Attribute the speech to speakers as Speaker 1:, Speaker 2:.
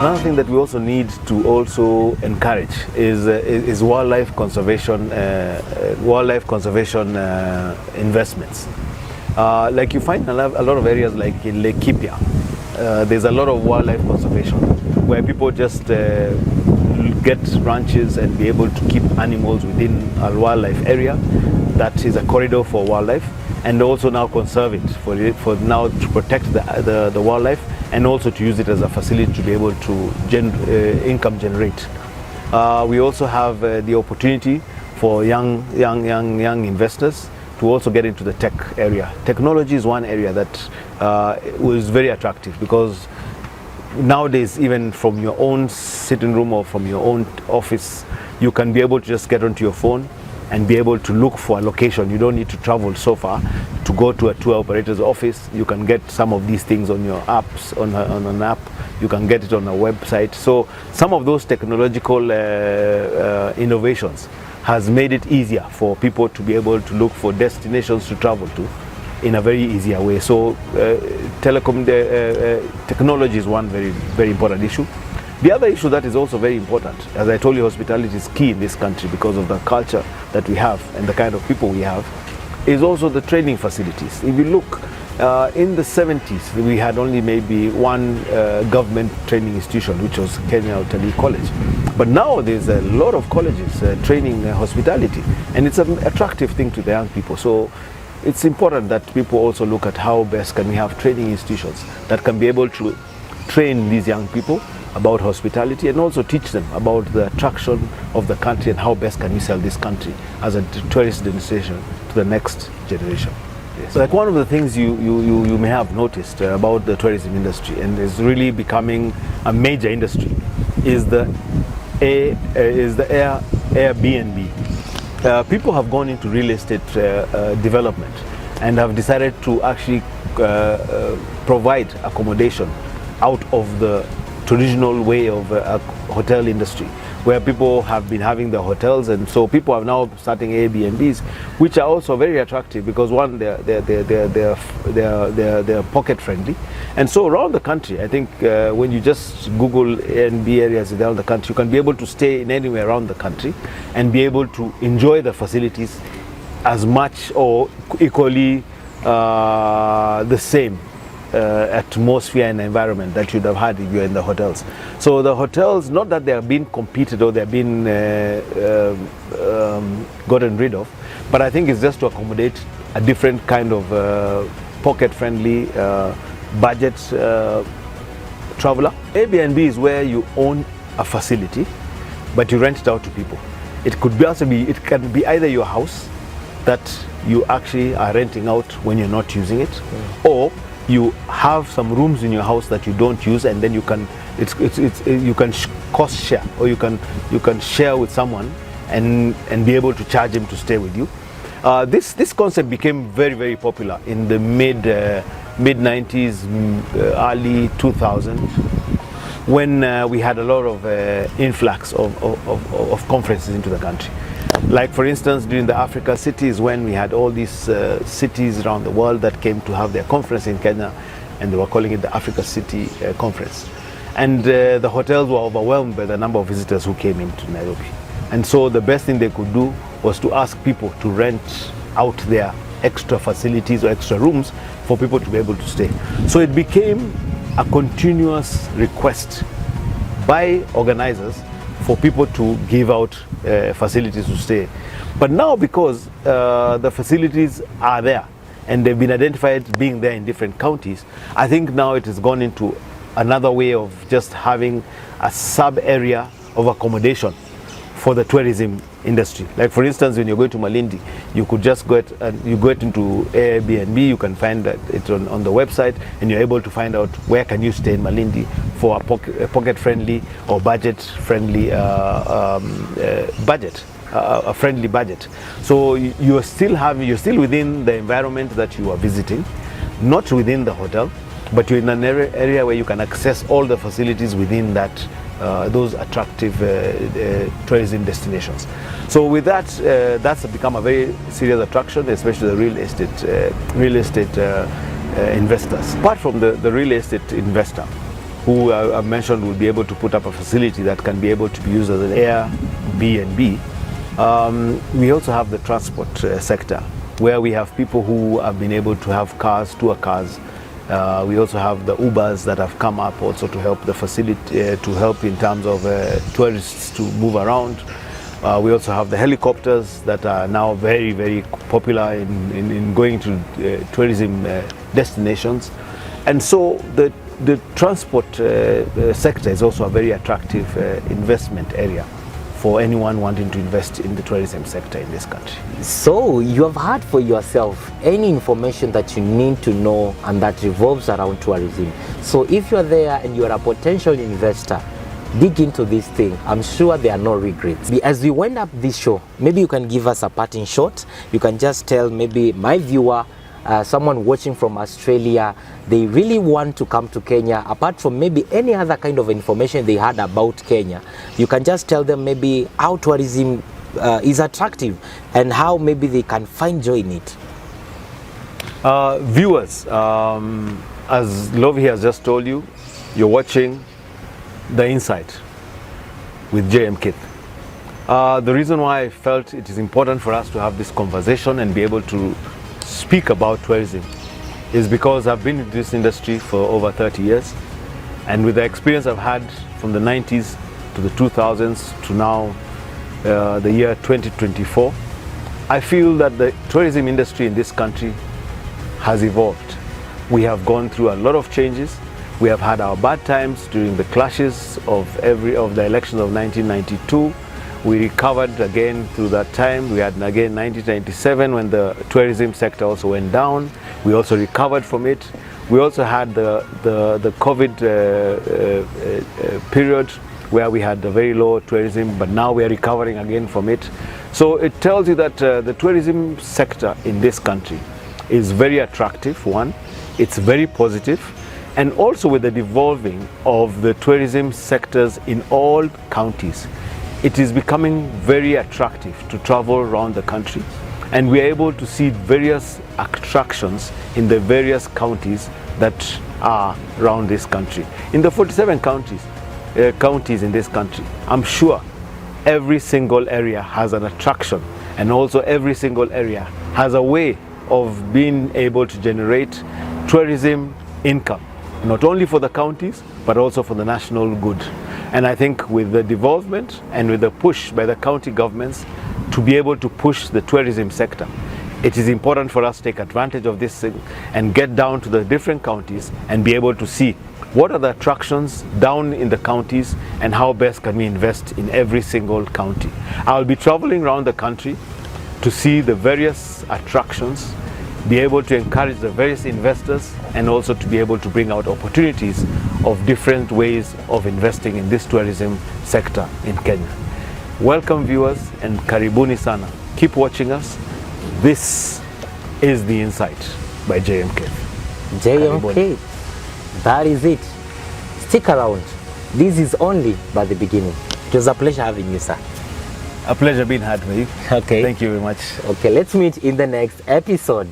Speaker 1: Another thing that we also need to also encourage is wildlife conservation, investments. Like you find a lot of areas like in Lake Kipia, there's a lot of wildlife conservation where people just get ranches and be able to keep animals within a wildlife area that is a corridor for wildlife, and also now conserve it for now to protect the wildlife, and also to use it as a facility to be able to income generate. We also have the opportunity for young investors to also get into the tech area. Technology is one area that was very attractive, because nowadays, even from your own sitting room or from your own office, you can be able to just get onto your phone and be able to look for a location. You don't need to travel so far to go to a tour operator's office. You can get some of these things on your apps, on an app. You can get it on a website. So some of those technological innovations has made it easier for people to be able to look for destinations to travel to in a very easier way. So technology is one very, very important issue. The other issue that is also very important, as I told you, hospitality is key in this country because of the culture that we have and the kind of people we have, is also the training facilities. If you look, in the 70s, we had only maybe one government training institution, which was Kenya Utalii College. But now there's a lot of colleges training hospitality, and it's an attractive thing to the young people. So it's important that people also look at how best can we have training institutions that can be able to train these young people about hospitality, and also teach them about the attraction of the country and how best can we sell this country as a tourist destination to the next generation. Yes. Like one of the things you may have noticed about the tourism industry, and is really becoming a major industry, is the Airbnb. People have gone into real estate development and have decided to actually provide accommodation out of the traditional way of a hotel industry, where people have been having the hotels, and so people are now starting Airbnbs, which are also very attractive because one, they're pocket friendly, and so around the country, I think when you just Google Airbnb areas around the country, you can be able to stay in anywhere around the country and be able to enjoy the facilities as much or equally the same atmosphere and environment that you'd have had if you're in the hotels. So the hotels, not that they are being competed or they're being gotten rid of, but I think it's just to accommodate a different kind of pocket-friendly budget traveler. Airbnb is where you own a facility, but you rent it out to people. It can be either your house that you actually are renting out when you're not using it, or you have some rooms in your house that you don't use, and then you can cost share, or you can share with someone and be able to charge him to stay with you. This concept became very, very popular in the mid 90s, early 2000s, when we had a lot of influx of conferences into the country. Like for instance, during the Africa Cities, when we had all these cities around the world that came to have their conference in Kenya, and they were calling it the Africa City Conference. And the hotels were overwhelmed by the number of visitors who came into Nairobi. And so the best thing they could do was to ask people to rent out their extra facilities or extra rooms for people to be able to stay. So it became a continuous request by organizers for people to give out facilities to stay. But now, because the facilities are there and they've been identified being there in different counties, I think now it has gone into another way of just having a sub area of accommodation for the tourism industry. Like for instance, when you're going to Malindi, you could just go into Airbnb, you can find it on the website, and you're able to find out where can you stay in Malindi for a pocket-friendly or budget-friendly a friendly budget. So you're still within the environment that you are visiting, not within the hotel, but you're in an area where you can access all the facilities within that those attractive tourism destinations. So with that, that's become a very serious attraction, especially the real estate investors. Apart from the real estate investor, who I mentioned will be able to put up a facility that can be able to be used as an Airbnb. We also have the transport sector, where we have people who have been able to have cars, tour cars. We also have the Ubers that have come up also to help the facility, to help in terms of tourists to move around. We also have the helicopters that are now very, very popular in going to tourism destinations. And so the transport sector is also a very attractive investment area for anyone wanting to invest in the tourism sector in this country.
Speaker 2: So you have had for yourself any information that you need to know and that revolves around tourism. So if you're there and you're a potential investor, dig into this thing. I'm sure there are no regrets. As we wind up this show, maybe you can give us a parting shot. You can just tell maybe my viewer, someone watching from Australia, they really want to come to Kenya, apart from maybe any other kind of information they had about Kenya. You can just tell them maybe how tourism is attractive and how maybe they can find joy in it.
Speaker 1: Viewers, as Lovey has just told you, you're watching The Insight with JM Keith. The reason why I felt it is important for us to have this conversation and be able to speak about tourism is because I've been in this industry for over 30 years, and with the experience I've had from the 90s to the 2000s to now the year 2024, I feel that the tourism industry in this country has evolved. We have gone through a lot of changes. We have had our bad times during the clashes of the elections of 1992. We recovered again through that time. We had again 1997 when the tourism sector also went down. We also recovered from it. We also had the COVID period where we had a very low tourism, but now we are recovering again from it. So it tells you that the tourism sector in this country is very attractive, one. It's very positive. And also with the devolving of the tourism sectors in all counties, it is becoming very attractive to travel around the country, and we are able to see various attractions in the various counties that are around this country. In the 47 counties in this country, I'm sure every single area has an attraction, and also every single area has a way of being able to generate tourism income, not only for the counties but also for the national good. And I think with the development and with the push by the county governments to be able to push the tourism sector, it is important for us to take advantage of this thing and get down to the different counties and be able to see what are the attractions down in the counties and how best can we invest in every single county. I'll be traveling around the country to see the various attractions, be able to encourage the various investors, and also to be able to bring out opportunities of different ways of investing in this tourism sector in Kenya. Welcome viewers, and karibuni sana. Keep watching us. This is The Insight by JM Keith.
Speaker 2: JM Keith, that is it. Stick around. This is only but the beginning. It was a pleasure having you, sir.
Speaker 1: A pleasure being had with you.
Speaker 2: Okay.
Speaker 1: Thank you very much.
Speaker 2: Okay, let's meet in the next episode.